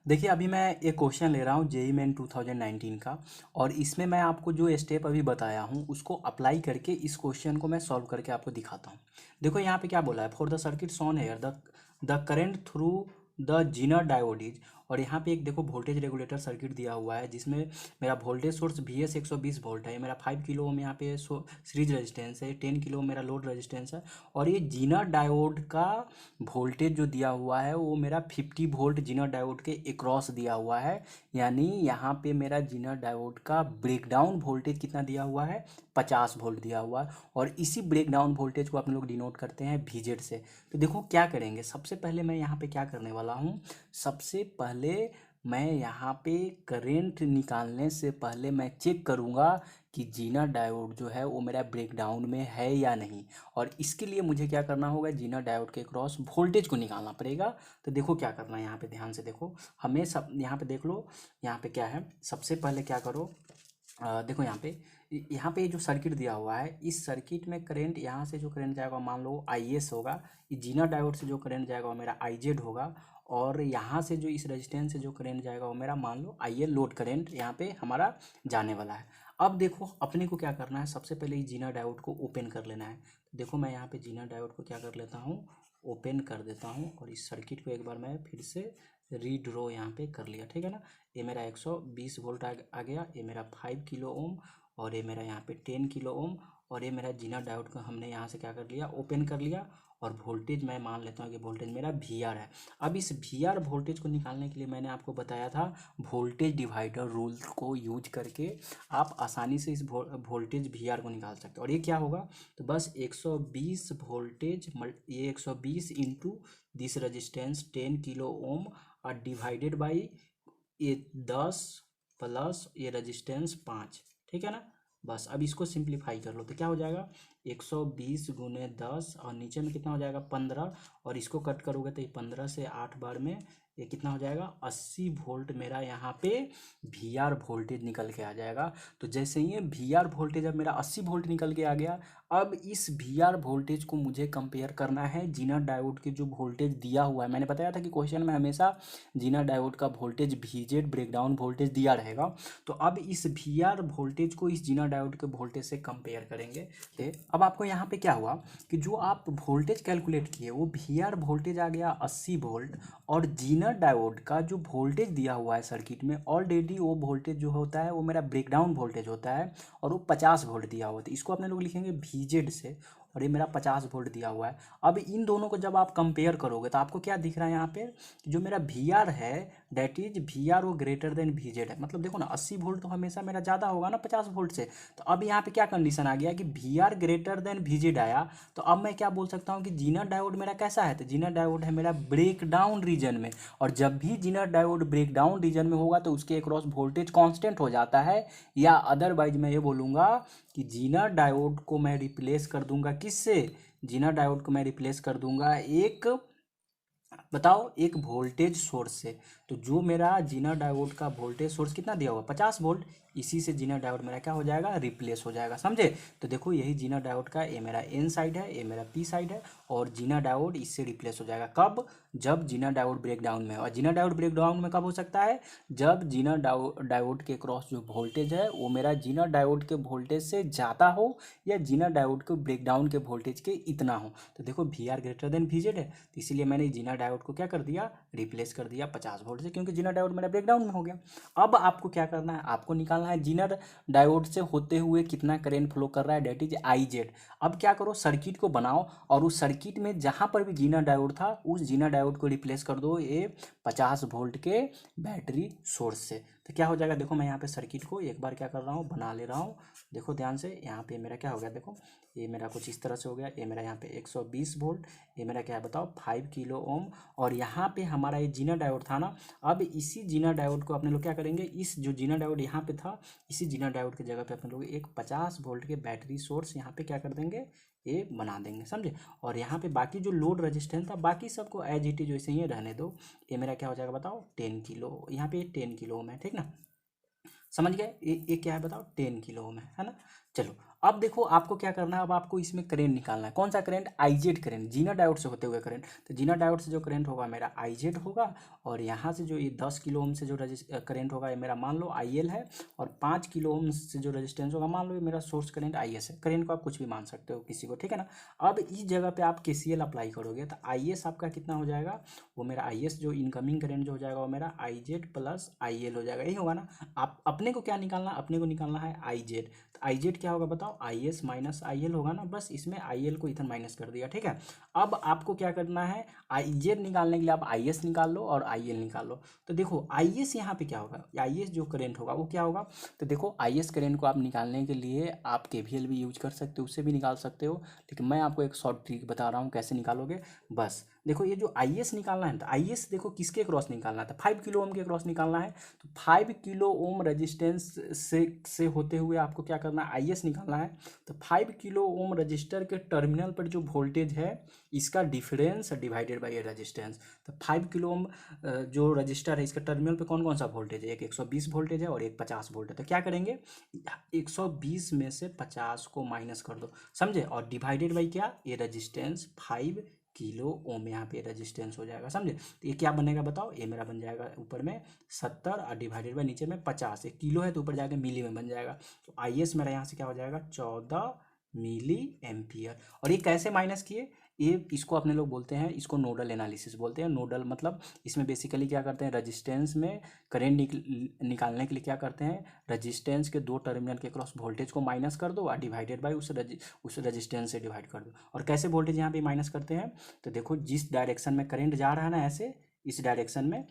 देखिए अभी मैं एक क्वेश्चन ले रहा हूँ जेईई मेन 2019 का, और इसमें मैं आपको जो स्टेप अभी बताया हूँ उसको अप्लाई करके इस क्वेश्चन को मैं सॉल्व करके आपको दिखाता हूँ। देखो यहाँ पे क्या बोला है, for the circuit shown here the current through the zener diode is. और यहाँ पे एक देखो वोल्टेज रेगुलेटर सर्किट दिया हुआ है जिसमें मेरा voltage source V S 120 volt है, मेरा 5 किलो ओम यहाँ पे सीरीज रेजिस्टेंस है, 10 किलो ओम मेरा लोड रेजिस्टेंस है। और ये जीनर डायोड का वोल्टेज जो दिया हुआ है वो मेरा 50 वोल्ट जीनर डायोड के अक्रॉस दिया हुआ है। यानी यहाँ पे मेरा जीनर डायोड का ब्रेकडाउन वोल्टेज कितना दिया हुआ है, 50 वोल्ट दिया हुआ है। और इसी ब्रेकडाउन वोल्टेज को अपन लोग डिनोट करते हैं वीजेड से। तो देखो क्या करेंगे, सबसे पहले मैं यहाँ पे क्या करने वाला हूँ, सबसे पहले मैं यहाँ पे करंट निकालने से पहले मैं चेक करूँगा कि जीना डायोड जो है वो मेरा ब्रेकडाउन में है या नहीं। और इसके लिए मुझे क्या करना होगा, जीना डायोड के क्रॉस वोल्टेज को निकालना पड़ेगा। तो देखो क्या करना है, यहाँ पे ध्यान से देखो, हमें सब यहाँ पे देख लो, यहाँ पे क्या है, सबसे पहले क्या करो, देखो यहाँ पे जो सर्किट दिया हुआ है इस सर्किट में करंट, यहाँ से जो करंट जाएगा मान लो आई एस होगा, ये जीना डायोड से जो करंट जाएगा वो मेरा आई जेड होगा। और यहाँ से जो इस रेजिस्टेंस से जो करंट जाएगा वो मेरा मान लो आई एल लोड करंट यहाँ पे हमारा जाने वाला है। अब देखो अपने को क्या करना है, सबसे पहले ये जीना डायोड को ओपन कर लेना है। देखो मैं यहाँ पे जीना डायोड को क्या कर लेता हूँ, ओपन कर देता हूँ। और इस सर्किट को एक बार मैं फिर से रीड्रॉ यहाँ पे कर लिया, ठीक है ना। ये मेरा 120 वोल्ट आ गया, ये मेरा 5 किलो ओम, और ये मेरा यहाँ पे 10 किलो ओम। और ये मेरा जीना डायोड को हमने यहाँ से क्या कर लिया, ओपन कर लिया। और वोल्टेज मैं मान लेता हूँ कि वोल्टेज मेरा वी आर है। अब इस वी आर वोल्टेज को निकालने के लिए मैंने आपको बताया था वोल्टेज डिवाइडर रूल को यूज करके आप आसानी से इस वोल्टेज वी आर को निकाल सकते हो। और ये क्या होगा, तो बस 120 वोल्टेज ये 120 into this resistance 10 kilo ohm और डिवाइडेड बाई ये 10 प्लस ये रजिस्टेंस 5, ठीक है ना। बस अब इसको सिंप्लीफाई कर लो तो क्या हो जाएगा, 120 गुने 10 और नीचे में कितना हो जाएगा 15, और इसको कट करोगे तो ये 15 से 8 बार में ये कितना हो जाएगा 80 वोल्ट मेरा यहाँ पे वी आर वोल्टेज निकल के आ जाएगा। तो जैसे ही वी आर वोल्टेज अब मेरा 80 वोल्ट निकल के आ गया, अब इस वी आर वोल्टेज को मुझे कंपेयर करना है जीना डायोड के जो वोल्टेज दिया हुआ है। मैंने बताया था कि क्वेश्चन में हमेशा जीना डायोड का वोल्टेज वीजेड ब्रेकडाउन वोल्टेज दिया रहेगा। तो अब इस वी आर वोल्टेज को इस जीना डायोड के वोल्टेज से कंपेयर करेंगे। अब आपको यहाँ पे क्या हुआ कि जो आप वोल्टेज कैलकुलेट किए वो वी आर वोल्टेज आ गया 80 वोल्ट, और जीना डायोड का जो वोल्टेज दिया हुआ है सर्किट में ऑलरेडी वो वोल्टेज जो होता है वो मेरा ब्रेकडाउन वोल्टेज होता है, और वो 50 वोल्ट दिया हुआ है। इसको अपने लोग लिखेंगे वीजेड से, और ये मेरा 50 वोल्ट दिया हुआ है। अब इन दोनों को जब आप कंपेयर करोगे तो आपको क्या दिख रहा है यहाँ पे, जो मेरा वी आर है डेट इज वी आर वो ग्रेटर देन वी जेड है। मतलब देखो ना 80 वोल्ट तो हमेशा मेरा ज़्यादा होगा ना 50 वोल्ट से। तो अब यहाँ पे क्या कंडीशन आ गया कि V R greater than V Z आया, तो अब मैं क्या बोल सकता हूँ कि जीना डायोड मेरा कैसा है, तो जीना डायोड है मेरा ब्रेक डाउन रीजन में। और जब भी Zener diode break down reason में होगा तो उसके अक्रॉस वोल्टेज कांस्टेंट हो जाता है, या अदरवाइज मैं ये बोलूँगा कि जीना डायोड को मैं रिप्लेस कर दूंगा किससे, जीना डायोड को मैं रिप्लेस कर दूंगा एक, बताओ, एक वोल्टेज सोर्स से। तो जो मेरा जीना डायोड का वोल्टेज सोर्स कितना दिया हुआ 50 वोल्ट, इसी से जीना डायोड मेरा क्या हो जाएगा, रिप्लेस हो जाएगा, समझे। तो देखो यही जीना डायोड का ये मेरा एन साइड है, ये मेरा पी साइड है, और जीना डायोड इससे रिप्लेस हो जाएगा कब, जब जीना डायोड ब्रेक डाउन में। और जीना डायोड ब्रेक डाउन में कब हो सकता है, जब जीना डायोड के क्रॉस जो वोल्टेज है वो मेरा जीना डायोड के वोल्टेज से ज़्यादा हो, या जीना डायोड के ब्रेक डाउन के वोल्टेज के इतना हो। तो देखो V R greater than V Z है, तो इसीलिए मैंने जीना डायोड को क्या कर दिया, रिप्लेस कर दिया 50 वोल्ट से, क्योंकि जीना डायोड मेरा ब्रेकडाउन में हो गया। अब आपको क्या करना है, आपको निकालना है जीना डायोड से होते हुए कितना करंट फ्लो कर रहा है, डेट इज आई जेड। अब क्या करो, सर्किट को बनाओ, और उस सर्किट में जहां पर भी जीना डायोड था उस जीना डायोड को रिप्लेस कर दो ये 50 वोल्ट के बैटरी सोर्स से। तो क्या हो जाएगा, देखो मैं यहाँ पे सर्किट को एक बार क्या कर रहा हूँ, बना ले रहा हूँ। देखो ध्यान से, यहाँ पे मेरा क्या हो गया, देखो ये मेरा कुछ इस तरह से हो गया। ये मेरा यहाँ पे 120 वोल्ट, ये मेरा क्या है बताओ 5 किलो ओम, और यहाँ पे हमारा ये जीना डायोड था ना। अब इसी जीना डायोड को अपने लोग क्या करेंगे, इस जो जीना डायोड यहाँ पे था, इसी जीना डायोड की जगह पे अपने लोग एक 50 वोल्ट के बैटरी सोर्स यहाँ पे क्या कर देंगे, ये बना देंगे, समझे। और यहाँ पे बाकी जो लोड रेजिस्टेंस था बाकी सबको एज इट इज वैसे ही रहने दो। ये मेरा क्या हो जाएगा बताओ 10 किलो, यहाँ पे 10 किलो ओम है, ठीक ना, समझ गए। ये क्या है बताओ 10 किलो ओम है ना। चलो अब देखो आपको क्या करना है, अब आपको इसमें करंट निकालना है, कौन सा current, IZ current, Zener diode से होते हुए करंट। तो जीना डायोड से जो करंट होगा मेरा आईजेड होगा, और यहाँ से जो ये 10 किलो ओम से जो करंट होगा ये मेरा मान लो आईएल है, और 5 किलो ओम से जो रेजिस्टेंस होगा मान लो ये मेरा सोर्स करंट आईएस है। करंट को आप कुछ भी मान सकते हो किसी को, ठीक है ना। अब इस जगह पे आप केसीएल अप्लाई करोगे तो आईएस आपका कितना हो जाएगा, वो मेरा आईएस जो इनकमिंग करंट जो हो जाएगा वो मेरा आईजेड प्लस आईएल हो जाएगा, यही होगा ना। आप अपने को क्या निकालना, अपने को निकालना है आईजेड। तो आईजेड क्या होगा बताओ, I S minus I L होगा ना, बस इसमें आई एल को इधर माइनस कर दिया, ठीक है। अब आपको क्या करना है, आई जेड निकालने के लिए आप आई एस निकाल लो और आई एल निकाल लो। तो देखो आई एस यहाँ पे क्या होगा, आई एस जो करंट होगा वो क्या होगा। तो देखो आई एस करंट को आप निकालने के लिए आप केवीएल भी यूज कर सकते हो, उससे भी निकाल सकते हो, लेकिन मैं आपको एक शॉर्ट ट्रिक बता रहा हूँ कैसे निकालोगे। बस देखो ये जो आई एस निकालना है, तो आई एस देखो किसके क्रॉस निकालना था, 5 किलो ओम के क्रॉस निकालना है। तो 5 किलो ओम रजिस्टेंस से होते हुए आपको क्या करना है, आई एस निकालना है। तो 5 किलो ओम रजिस्टर के टर्मिनल पर जो वोल्टेज है इसका डिफरेंस डिवाइडेड बाई रजिस्टेंस। तो 5 किलो ओम जो रजिस्टर है इसका टर्मिनल पे कौन कौन सा वोल्टेज है, एक 120 वोल्टेज है और एक 50 वोल्ट है। तो क्या करेंगे, 120 में से 50 को माइनस कर दो, समझे, और डिवाइडेड बाई क्या, ये रजिस्टेंस 5 किलो ओम यहाँ पे रेजिस्टेंस हो जाएगा, समझे। तो ये क्या बनेगा बताओ, ये मेरा बन जाएगा ऊपर में 70 और डिवाइडेड बाय नीचे में 50। एक किलो है तो ऊपर जाके मिली में बन जाएगा। तो आई एस मेरा यहाँ से क्या हो जाएगा 14 मिली एम्पियर। और ये कैसे माइनस किए, ये इसको अपने लोग बोलते हैं, इसको नोडल एनालिसिस बोलते हैं। नोडल मतलब इसमें बेसिकली क्या करते हैं, रजिस्टेंस में करंट निकालने के लिए क्या करते हैं, रजिस्टेंस के दो टर्मिनल के क्रॉस वोल्टेज को माइनस कर दो और डिवाइडेड बाय उस रजिस्टेंस से डिवाइड कर दो। और कैसे वोल्टेज यहाँ पे माइनस करते हैं, तो देखो जिस डायरेक्शन में करंट जा रहा है ना, ऐसे इस डायरेक्शन में,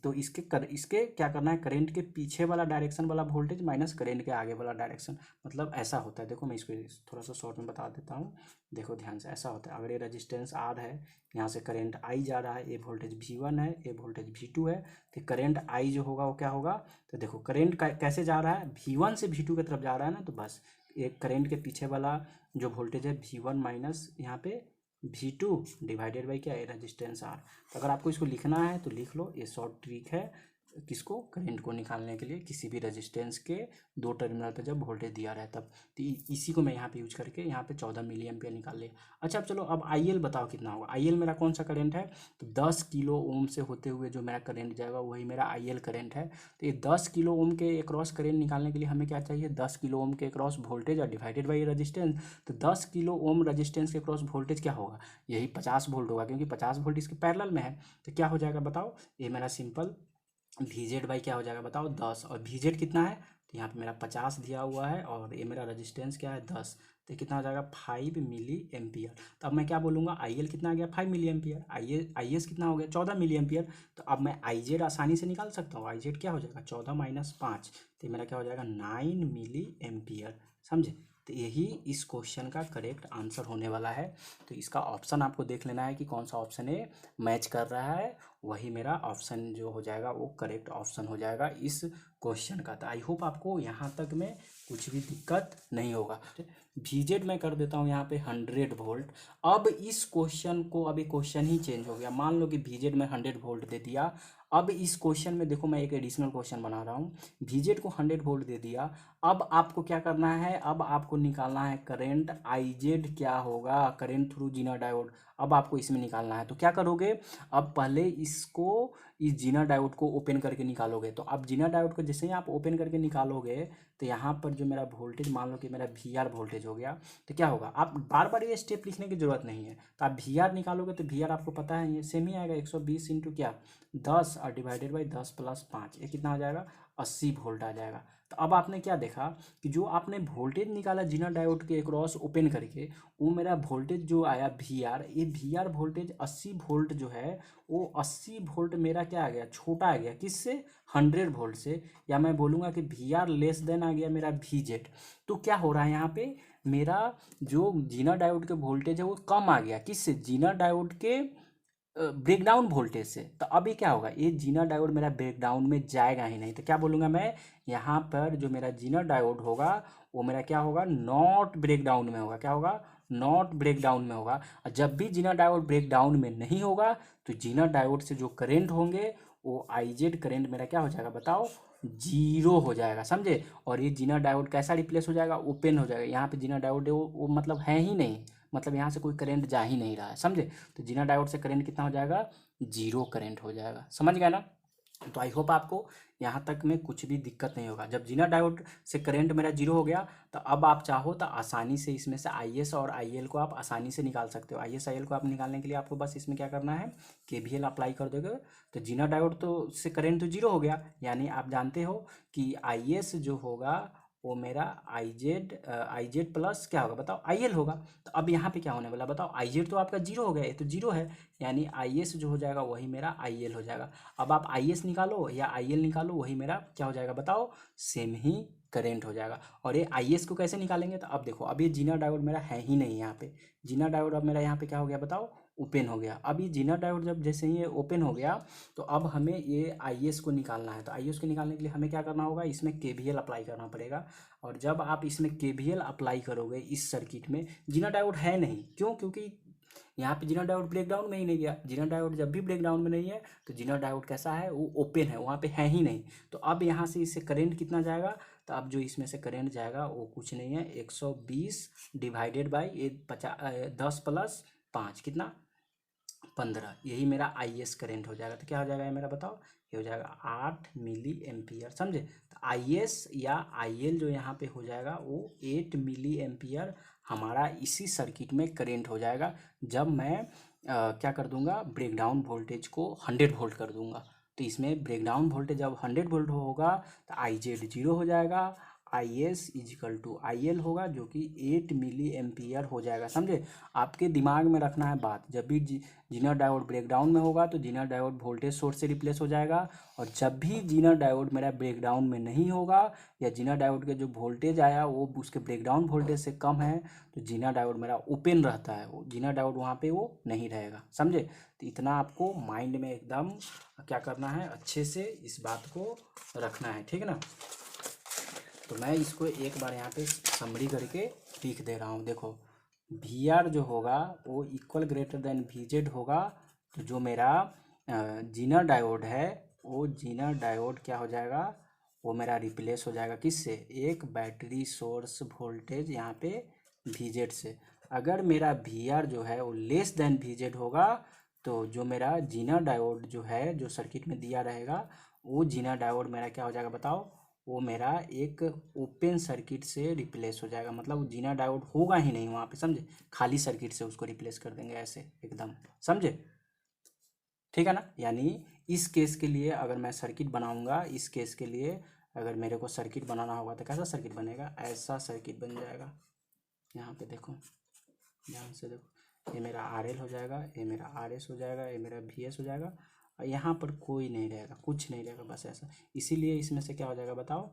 तो इसके क्या करना है, करंट के पीछे वाला डायरेक्शन वाला वोल्टेज माइनस करंट के आगे वाला डायरेक्शन, मतलब ऐसा होता है। देखो मैं इसको थोड़ा सा शॉर्ट में बता देता हूँ, देखो ध्यान से, ऐसा होता है। अगर ये रेजिस्टेंस आर है, यहाँ से करंट आई जा रहा है, ये वोल्टेज V1 है, ये वोल्टेज V2 है, तो करंट आई जो होगा वो क्या होगा, तो देखो करंट कैसे जा रहा है, V1 से V2 की तरफ जा रहा है ना, तो बस एक करंट के पीछे वाला जो वोल्टेज है V1 माइनस यहाँ पे V2 डिवाइडेड बाई क्या है, रेजिस्टेंस आर। तो अगर आपको इसको लिखना है तो लिख लो, ये शॉर्ट ट्रिक है, किसको, करंट को निकालने के लिए किसी भी रेजिस्टेंस के दो टर्मिनल पे जब वोल्टेज दिया रहा है तब। तो इसी को मैं यहाँ पे यूज करके यहाँ पे 14 मिली एम्पियर निकाल लिया। अच्छा अब चलो, अब आई बताओ कितना होगा। आई मेरा कौन सा करंट है, तो 10 किलो ओम से होते हुए जो मेरा करंट जाएगा वही मेरा आई करंट है। तो ये 10 किलो ओम के अक्रॉस करंट निकालने के लिए हमें क्या चाहिए, 10 किलो ओम के अक्रॉस वोल्टेज और डिवाइडेड बाई रेजिस्टेंस। तो 10 किलो ओम रेजिस्टेंस के अक्रॉस वोल्टेज क्या होगा, यही 50 वोल्ट होगा, क्योंकि 50 वोल्ट इसके पैरेलल में है। तो क्या हो जाएगा बताओ, ये मेरा सिंपल VZ बाई क्या हो जाएगा बताओ 10, और VZ कितना है, तो यहाँ पे मेरा 50 दिया हुआ है और ये मेरा रेजिस्टेंस क्या है 10, तो ये कितना हो जाएगा 5 मिली एम्पियर। तो अब मैं क्या बोलूँगा, IL कितना आ गया 5 मिली एम्पियर, IS कितना हो गया 14 मिली एम्पियर। तो अब मैं IZ आसानी से निकाल सकता हूँ, IZ क्या हो जाएगा 14 माइनस 5, तो मेरा क्या हो जाएगा 9 मिली एम्पियर, समझे। तो यही इस क्वेश्चन का करेक्ट आंसर होने वाला है। तो इसका ऑप्शन आपको देख लेना है कि कौन सा ऑप्शन है मैच कर रहा है, वही मेरा ऑप्शन जो हो जाएगा वो करेक्ट ऑप्शन हो जाएगा इस क्वेश्चन का। तो आई होप आपको यहाँ तक में कुछ भी दिक्कत नहीं होगा। VZ मैं कर देता हूँ यहाँ पे 100 वोल्ट। अब इस क्वेश्चन को, अभी क्वेश्चन ही चेंज हो गया, मान लो कि VZ में 100 वोल्ट दे दिया। अब इस क्वेश्चन में देखो मैं एक एडिशनल क्वेश्चन बना रहा हूँ, VZ को 100 वोल्ट दे दिया। अब आपको क्या करना है, अब आपको निकालना है करंट IZ क्या होगा, करंट थ्रू जीना डायोड। अब आपको इसमें निकालना है, तो क्या करोगे, अब पहले इसको, इस जीना डायोड को ओपन करके निकालोगे। तो अब जीना डायोड को जैसे ही आप ओपन करके निकालोगे तो यहाँ पर जो मेरा वोल्टेज, मान लो कि मेरा VR वोल्टेज हो गया, तो क्या होगा, आप बार बार ये स्टेप लिखने की जरूरत नहीं है। तो आप VR निकालोगे तो VR आपको पता है ये सेम ही आएगा, 120 इंटू क्या 10 और डिवाइडेड बाई 10 प्लस 5, ये कितना आ जाएगा 80 वोल्ट आ जाएगा। तो अब आपने क्या देखा कि जो आपने वोल्टेज निकाला जीना डायोड के अक्रॉस ओपन करके, वो मेरा वोल्टेज जो आया VR, ये VR वोल्टेज 80 वोल्ट जो है वो 80 वोल्ट मेरा क्या आ गया, छोटा आ गया किससे, 100 वोल्ट से, या मैं बोलूँगा कि VR लेस देन आ गया मेरा VZ। तो क्या हो रहा है यहाँ पे, मेरा जो जीना डायोड के वोल्टेज है वो कम आ गया, किससे, जीना डायोड के ब्रेकडाउन वोल्टेज से। तो अभी क्या होगा, ये जीना डायोड मेरा ब्रेकडाउन में जाएगा ही नहीं। तो क्या बोलूँगा मैं, यहाँ पर जो मेरा जीना डायोड होगा वो मेरा क्या होगा, नॉट ब्रेकडाउन में होगा, क्या होगा, नॉट ब्रेकडाउन में होगा। और जब भी जीना डायोड ब्रेकडाउन में नहीं होगा तो जीना डायोड से जो करंट होंगे वो IZ करंट मेरा क्या हो जाएगा बताओ, जीरो हो जाएगा, समझे। और ये जीना डायोड कैसा रिप्लेस हो जाएगा, ओपन हो जाएगा। यहाँ पे जीना डायोड वो मतलब है ही नहीं, मतलब यहाँ से कोई करंट जा ही नहीं रहा है, समझे। तो जीना डायोड से करंट कितना हो जाएगा, जीरो करंट हो जाएगा, समझ गया ना। तो आई होप आपको यहाँ तक में कुछ भी दिक्कत नहीं होगा। जब जीना डायोड से करंट मेरा जीरो हो गया तो अब आप चाहो तो आसानी से इसमें से IS और IL को आप आसानी से निकाल सकते हो। IS IL को आप निकालने के लिए आपको बस इसमें क्या करना है, KVL अप्लाई कर दोगे। तो जीना डायोड तो से करंट तो जीरो हो गया, यानी आप जानते हो कि IS जो होगा वो मेरा IZ प्लस क्या होगा बताओ, IL होगा। तो अब यहाँ पे क्या होने वाला बताओ, IZ तो आपका जीरो हो गया, ये तो जीरो है, यानी IS जो हो जाएगा वही मेरा IL हो जाएगा। अब आप IS निकालो या IL निकालो, वही मेरा क्या हो जाएगा बताओ, सेम ही करेंट हो जाएगा। और ये IS को कैसे निकालेंगे, तो अब देखो, अब ये जीना डायोड मेरा है ही नहीं यहाँ पे, जीना डायोड अब मेरा यहाँ पे क्या हो गया बताओ, ओपन हो गया। अब ये जीना डायोड जब जैसे ही ये ओपन हो गया तो अब हमें ये IS को निकालना है। तो IS को निकालने के लिए हमें क्या करना होगा, इसमें KVL अप्लाई करना पड़ेगा। और जब आप इसमें KVL अप्लाई करोगे इस सर्किट में, जीना डायोड है नहीं, क्यों, क्योंकि यहाँ पे जीना डायोड ब्रेकडाउन में ही नहीं गया। जीना डायोड जब भी ब्रेकडाउन में नहीं है तो जीना डायोड कैसा है, वो ओपन है, वहाँ पे है ही नहीं। तो अब यहाँ से इससे करंट कितना जाएगा, तो अब जो इसमें से करंट जाएगा वो कुछ नहीं है, 120 डिवाइडेड बाई 10 प्लस 5 कितना 15, यही मेरा IS करंट हो जाएगा। तो क्या हो जाएगा ये मेरा बताओ, ये हो जाएगा 8 मिली एम्पियर, समझे। तो IS या IL जो यहाँ पे हो जाएगा वो 8 मिली एम्पियर हमारा इसी सर्किट में करंट हो जाएगा, जब मैं क्या कर दूंगा, ब्रेकडाउन वोल्टेज को 100 वोल्ट कर दूंगा। तो इसमें ब्रेकडाउन वोल्टेज जब 100 वोल्ट होगा तो IZ जीरो हो जाएगा, IS इजिकल टू IL होगा जो कि 8 मिली एम्पियर हो जाएगा, समझे। आपके दिमाग में रखना है बात, जब भी जीना डायोड ब्रेकडाउन में होगा तो जीना डायोड वोल्टेज सोर्स से रिप्लेस हो जाएगा, और जब भी जीना डायोड मेरा ब्रेकडाउन में नहीं होगा या जीना डायोड के जो वोल्टेज आया वो उसके ब्रेकडाउन वोल्टेज से कम है तो जीना डायोड मेरा ओपन रहता है, वो जीना डायोड वहाँ पे वो नहीं रहेगा, समझे। तो इतना आपको माइंड में एकदम क्या करना है, अच्छे से इस बात को रखना है, ठीक है ना। तो मैं इसको एक बार यहाँ पे समरी करके लिख दे रहा हूँ। देखो, VR जो होगा वो इक्वल ग्रेटर देन VZ होगा। तो जो मेरा जीना डायोड है वो जीनर डायोड क्या हो जाएगा, वो मेरा रिप्लेस हो जाएगा किससे, एक बैटरी सोर्स वोल्टेज यहाँ पे VZ से। अगर मेरा VR जो है वो लेस देन VZ होगा तो जो मेरा जीनर डायोड जो है, जो सर्किट में दिया रहेगा, वो जीनर डायोड मेरा क्या हो जाएगा बताओ, वो मेरा एक ओपन सर्किट से रिप्लेस हो जाएगा। मतलब जीनर डायोड होगा ही नहीं वहाँ पे, समझे, खाली सर्किट से उसको रिप्लेस कर देंगे ऐसे एकदम, समझे, ठीक है ना। यानी इस केस के लिए अगर मैं सर्किट बनाऊंगा, इस केस के लिए अगर मेरे को सर्किट बनाना होगा तो कैसा सर्किट बनेगा, ऐसा सर्किट बन जाएगा। यहाँ पे देखो, ध्यान से देखो, ये मेरा RL हो जाएगा, ये मेरा RS हो जाएगा, ये मेरा VS हो जाएगा, और यहाँ पर कोई नहीं रहेगा, कुछ नहीं रहेगा, बस ऐसा। इसीलिए इसमें से क्या हो जाएगा बताओ,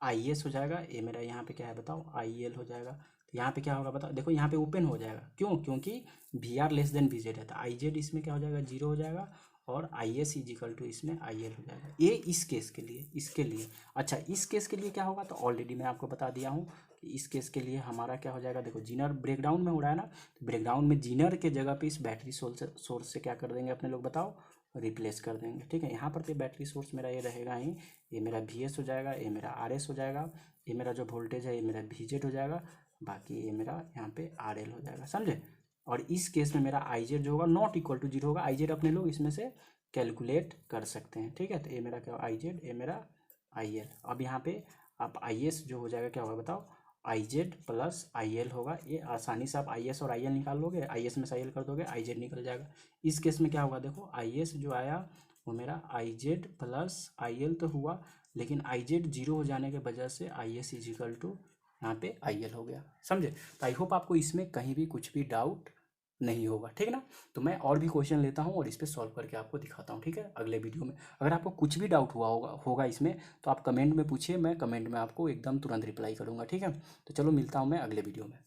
IS हो जाएगा, ये मेरा यहाँ पे क्या है बताओ, IL हो जाएगा। तो यहाँ पे क्या होगा बताओ, देखो यहाँ पे ओपन हो जाएगा, क्यों, क्योंकि VR लेस देन VZ है, तो IZ इसमें क्या हो जाएगा, 0 हो जाएगा, और IS इजिकल टू इसमें IL हो जाएगा। ये इस केस के लिए, इसके लिए। अच्छा, इस केस के लिए क्या होगा, तो ऑलरेडी मैं आपको बता दिया हूँ कि इस केस के लिए हमारा क्या हो जाएगा, देखो जीनर ब्रेकडाउन में हो रहा है ना, तो ब्रेकडाउन में जीनर के जगह पे इस बैटरी सोर्स से क्या कर देंगे अपने लोग बताओ, रिप्लेस कर देंगे, ठीक है। यहाँ पर तो बैटरी सोर्स मेरा ये रहेगा ही, ये मेरा VS हो जाएगा, ये मेरा RS हो जाएगा, ये मेरा जो वोल्टेज है ये मेरा VZ हो जाएगा, बाकी ये मेरा यहाँ पे RL हो जाएगा, समझे। और इस केस में मेरा IZ जो होगा नॉट इक्वल टू 0 होगा, IZ अपने लोग इसमें से कैलकुलेट कर सकते हैं, ठीक है। तो ये मेरा क्या IZ, ये मेरा IL। अब यहाँ पे आप IS जो हो जाएगा क्या होगा बताओ, IZ प्लस IL होगा। ये आसानी से आप IS और IL निकाल लोगे, IS में से IL कर दोगे, IZ निकल जाएगा। इस केस में क्या होगा देखो, IS जो आया वो मेरा IZ प्लस IL तो हुआ, लेकिन IZ 0 हो जाने के वजह से IS इजिकल टू यहाँ पे IL हो गया, समझे। तो आई होप आपको इसमें कहीं भी कुछ भी डाउट नहीं होगा, ठीक है ना। तो मैं और भी क्वेश्चन लेता हूँ और इस पर सॉल्व करके आपको दिखाता हूँ, ठीक है, अगले वीडियो में। अगर आपको कुछ भी डाउट होगा इसमें, तो आप कमेंट में पूछिए, मैं कमेंट में आपको एकदम तुरंत रिप्लाई करूँगा, ठीक है। तो चलो मिलता हूँ मैं अगले वीडियो में।